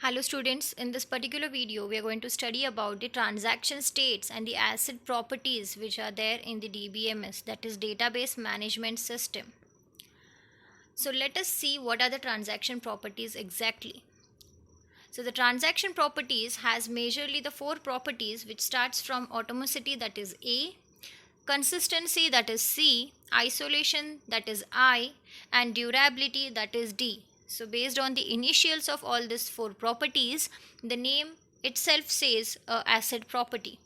Hello students, in this particular video we are going to study about the transaction states and the ACID properties which are there in the DBMS, that is database management system. So let us see what are the transaction properties exactly. So the transaction properties has majorly the four properties which starts from atomicity, that is A, consistency, that is C, isolation, that is I, and durability, that is D. So based on the initials of all these four properties, the name itself says acid property.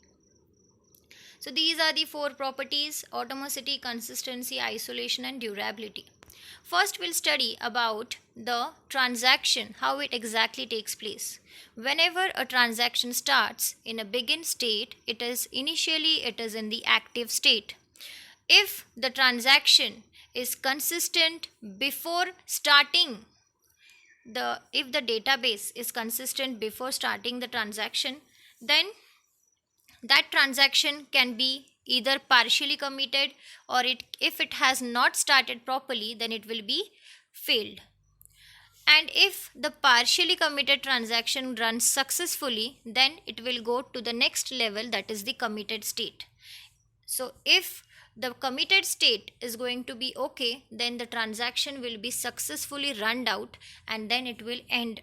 So these are the four properties: atomicity, consistency, isolation, and durability. First we'll study about the transaction, how it exactly takes place. Whenever a transaction starts in a begin state, it is in the active state. If the transaction is consistent before starting if the database is consistent before starting the transaction, then that transaction can be either partially committed, or if it has not started properly, then it will be failed. And if the partially committed transaction runs successfully, then it will go to the next level, that is the committed state. So if the committed state is going to be okay, then the transaction will be successfully run out and then it will end.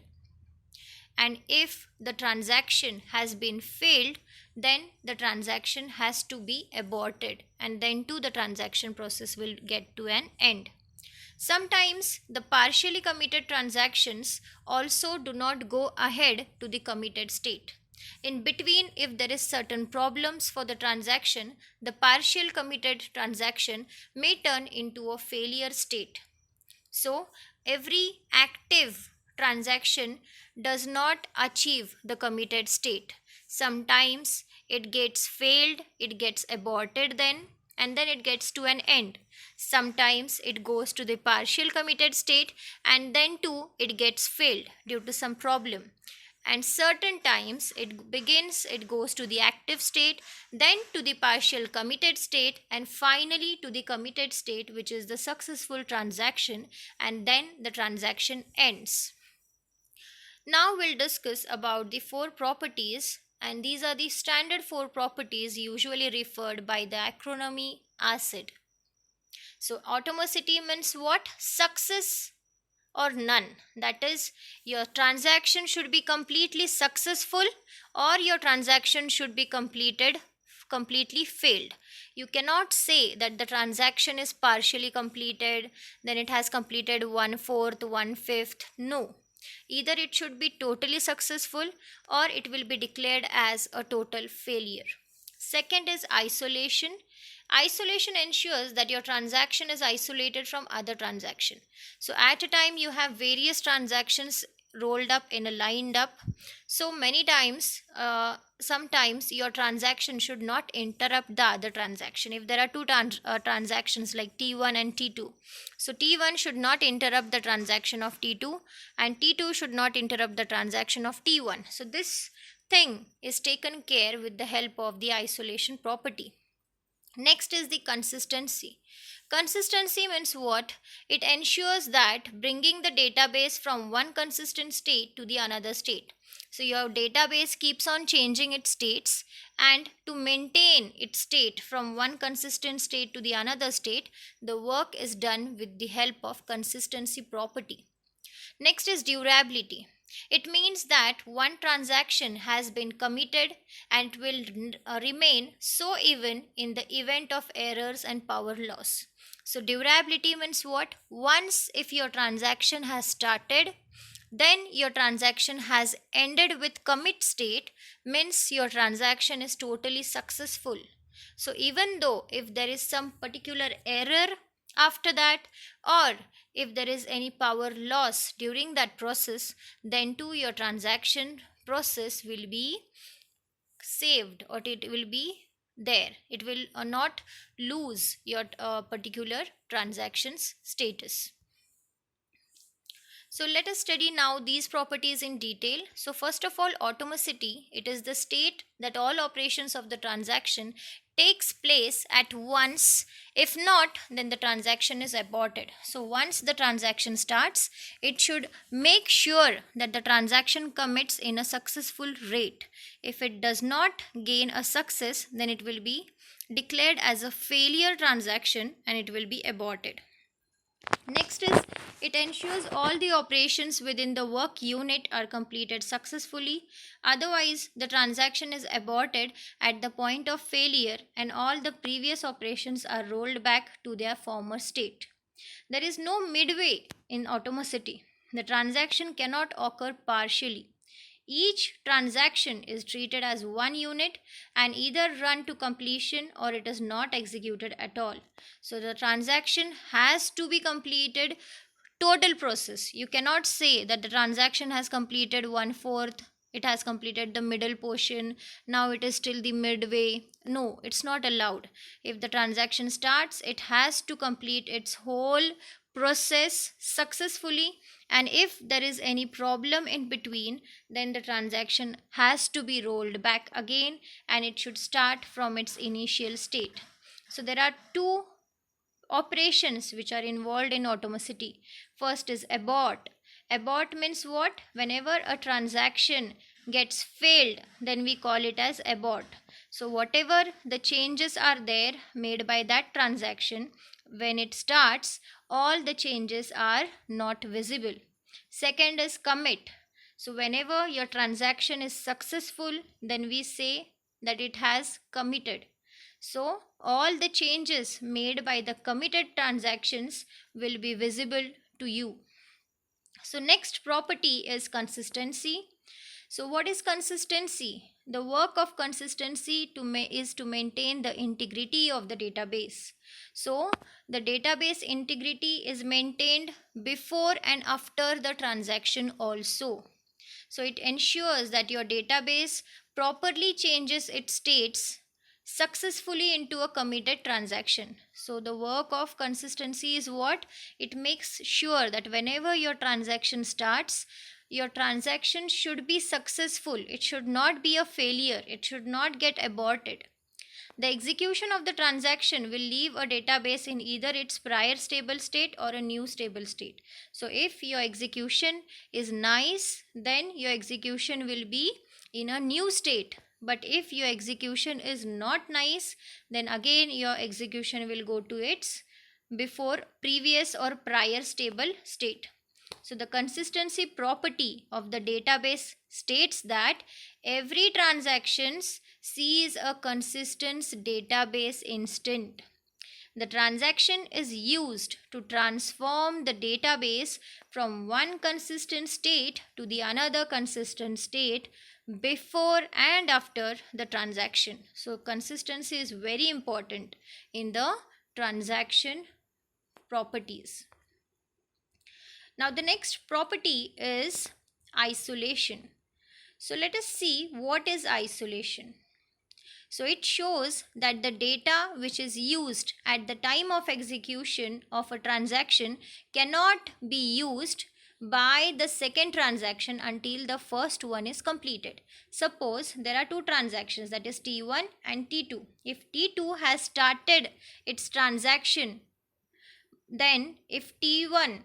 And if the transaction has been failed, then the transaction has to be aborted, and then too the transaction process will get to an end. Sometimes the partially committed transactions also do not go ahead to the committed state. In between, if there is certain problems for the transaction, the partial committed transaction may turn into a failure state. So every active transaction does not achieve the committed state. Sometimes it gets failed, it gets aborted then, and then it gets to an end. Sometimes it goes to the partial committed state and then too it gets failed due to some problem. And certain times it goes to the active state, then to the partial committed state, and finally to the committed state, which is the successful transaction, and then the transaction ends. Now we'll discuss about the four properties, and these are the standard four properties usually referred by the acronym ACID. So atomicity means what? Success or none. That is, your transaction should be completely successful or your transaction should be completely failed. You cannot say that the transaction is partially completed, then it has completed 1/4, 1/5. No. Either it should be totally successful or it will be declared as a total failure. Second is isolation. Isolation ensures that your transaction is isolated from other transaction. So at a time you have various transactions rolled up in a lined up. So many times, sometimes your transaction should not interrupt the other transaction. If there are two transactions like T1 and T2, so T1 should not interrupt the transaction of T2 and T2 should not interrupt the transaction of T1. So this thing is taken care with the help of the isolation property. Next is the consistency. Consistency means what? It ensures that bringing the database from one consistent state to the another state. So your database keeps on changing its states, and to maintain its state from one consistent state to the another state, the work is done with the help of consistency property. Next is durability. It means that one transaction has been committed and will remain so even in the event of errors and power loss. So durability means what? Once if your transaction has started, then your transaction has ended with commit state, means your transaction is totally successful. So even though if there is some particular error after that, or if there is any power loss during that process, then too your transaction process will be saved, or it will be there. It will not lose your particular transactions status. So let us study now these properties in detail. So first of all, atomicity, it is the state that all operations of the transaction takes place at once. If not, then the transaction is aborted. So once the transaction starts, it should make sure that the transaction commits in a successful rate. If it does not gain a success, then it will be declared as a failure transaction and it will be aborted. Next is, it ensures all the operations within the work unit are completed successfully. Otherwise, the transaction is aborted at the point of failure and all the previous operations are rolled back to their former state. There is no midway in atomicity. The transaction cannot occur partially. Each transaction is treated as one unit and either run to completion or it is not executed at all. So the transaction has to be completed total process. You cannot say that the transaction has completed 1/4, it has completed the middle portion, now it is still the midway. No, it's not allowed. If the transaction starts, it has to complete its whole process successfully, and if there is any problem in between, then the transaction has to be rolled back again and it should start from its initial state. So there are two operations which are involved in atomicity. First is abort. Abort means what? Whenever a transaction gets failed, then we call it as abort. So whatever the changes are there made by that transaction, when it starts, all the changes are not visible. Second is commit. So whenever your transaction is successful, then we say that it has committed. So all the changes made by the committed transactions will be visible to you. So next property is consistency. So what is consistency? The work of consistency is to maintain the integrity of the database. So the database integrity is maintained before and after the transaction also. So it ensures that your database properly changes its states successfully into a committed transaction. So the work of consistency is what? It makes sure that whenever your transaction starts, your transaction should be successful. It should not be a failure. It should not get aborted. The execution of the transaction will leave a database in either its prior stable state or a new stable state. So if your execution is nice, then your execution will be in a new state. But if your execution is not nice, then again your execution will go to its before previous or prior stable state. So the consistency property of the database states that every transactions sees a consistent database instant. The transaction is used to transform the database from one consistent state to the another consistent state before and after the transaction. So consistency is very important in the transaction properties. Now the next property is isolation. So let us see what is isolation. So it shows that the data which is used at the time of execution of a transaction cannot be used by the second transaction until the first one is completed. Suppose there are two transactions, that is T1 and T2. If T2 has started its transaction, then if T1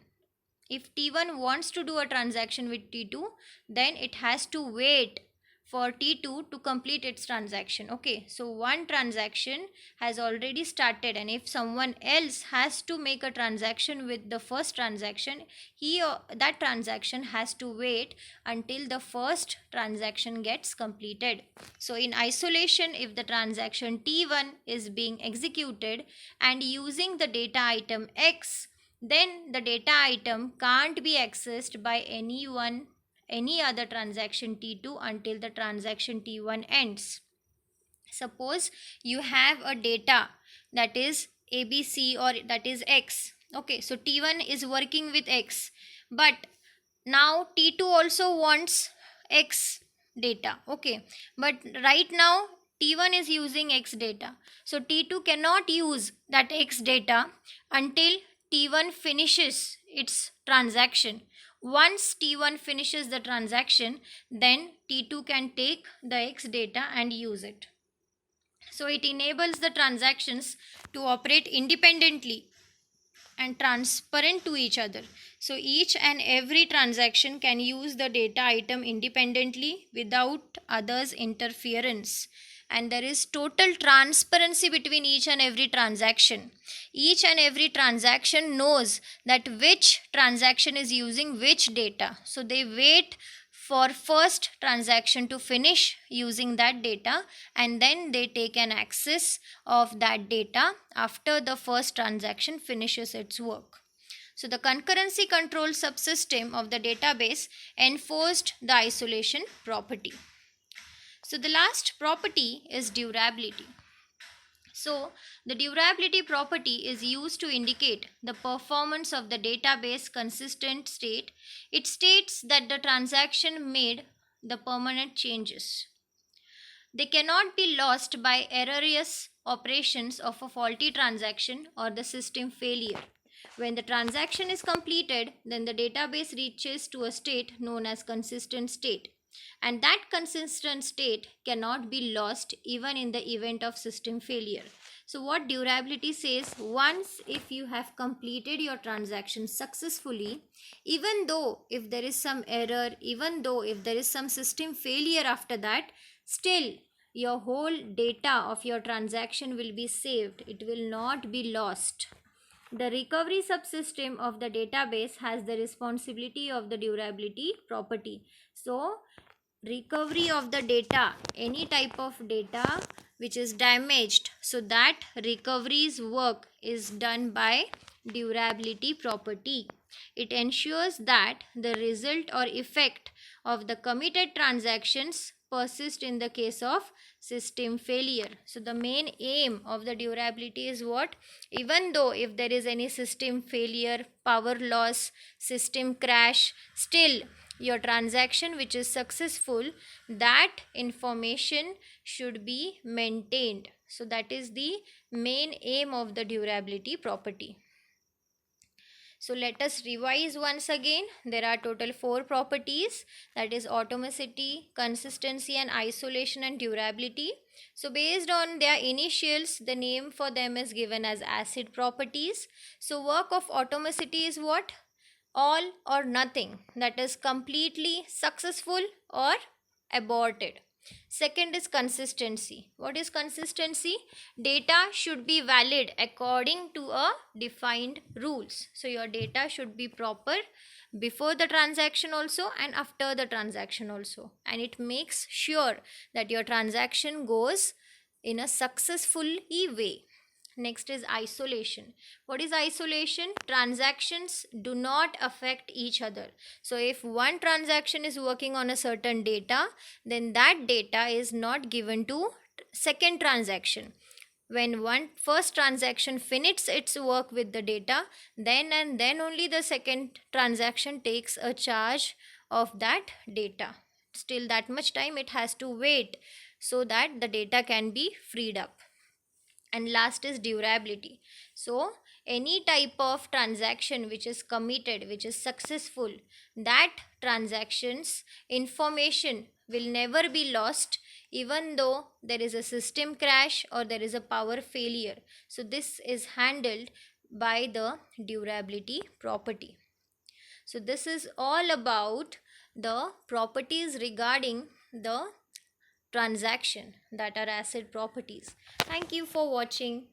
wants to do a transaction with T2, then it has to wait for T2 to complete its transaction. Okay, so one transaction has already started, and if someone else has to make a transaction with the first transaction, he or that transaction has to wait until the first transaction gets completed. So in isolation, if the transaction T1 is being executed and using the data item X, then the data item can't be accessed by any other transaction T2 until the transaction T1 ends. Suppose you have a data that is ABC or that is X. Okay, so T1 is working with X, but now T2 also wants X data. Okay, but right now T1 is using X data. So T2 cannot use that X data until T1 finishes its transaction. Once T1 finishes the transaction, then T2 can take the X data and use it. So it enables the transactions to operate independently and transparent to each other. So each and every transaction can use the data item independently without others' interference. And there is total transparency between each and every transaction. Each and every transaction knows that which transaction is using which data. So they wait for first transaction to finish using that data, and then they take an access of that data after the first transaction finishes its work. So the concurrency control subsystem of the database enforced the isolation property. So the last property is durability. So, the durability property is used to indicate the performance of the database consistent state. It states that the transaction made the permanent changes. They cannot be lost by erroneous operations of a faulty transaction or the system failure. When the transaction is completed, then the database reaches to a state known as consistent state. And that consistent state cannot be lost even in the event of system failure. So what durability says, once if you have completed your transaction successfully, even though if there is some error, even though if there is some system failure after that, still your whole data of your transaction will be saved. It will not be lost. The recovery subsystem of the database has the responsibility of the durability property. So recovery of the data, any type of data which is damaged, so that recovery's work is done by durability property. It ensures that the result or effect of the committed transactions persist in the case of system failure. So the main aim of the durability is what? Even though if there is any system failure, power loss, system crash, still your transaction which is successful, that information should be maintained. So that is the main aim of the durability property. So let us revise once again. There are total 4 properties, that is atomicity, consistency and isolation and durability. So based on their initials, the name for them is given as acid properties. So work of atomicity is what? All or nothing, that is completely successful or aborted. Second is consistency. What is consistency? Data should be valid according to a defined rules. So your data should be proper before the transaction also and after the transaction also, and it makes sure that your transaction goes in a successful way. Next is isolation. What is isolation? Transactions do not affect each other. So if one transaction is working on a certain data, then that data is not given to second transaction. When one first transaction finishes its work with the data, then and then only the second transaction takes a charge of that data. Still that much time it has to wait so that the data can be freed up. And last is durability. So any type of transaction which is committed, which is successful, that transactions information will never be lost even though there is a system crash or there is a power failure. So this is handled by the durability property. So this is all about the properties regarding the transaction, that are acid properties. Thank you for watching.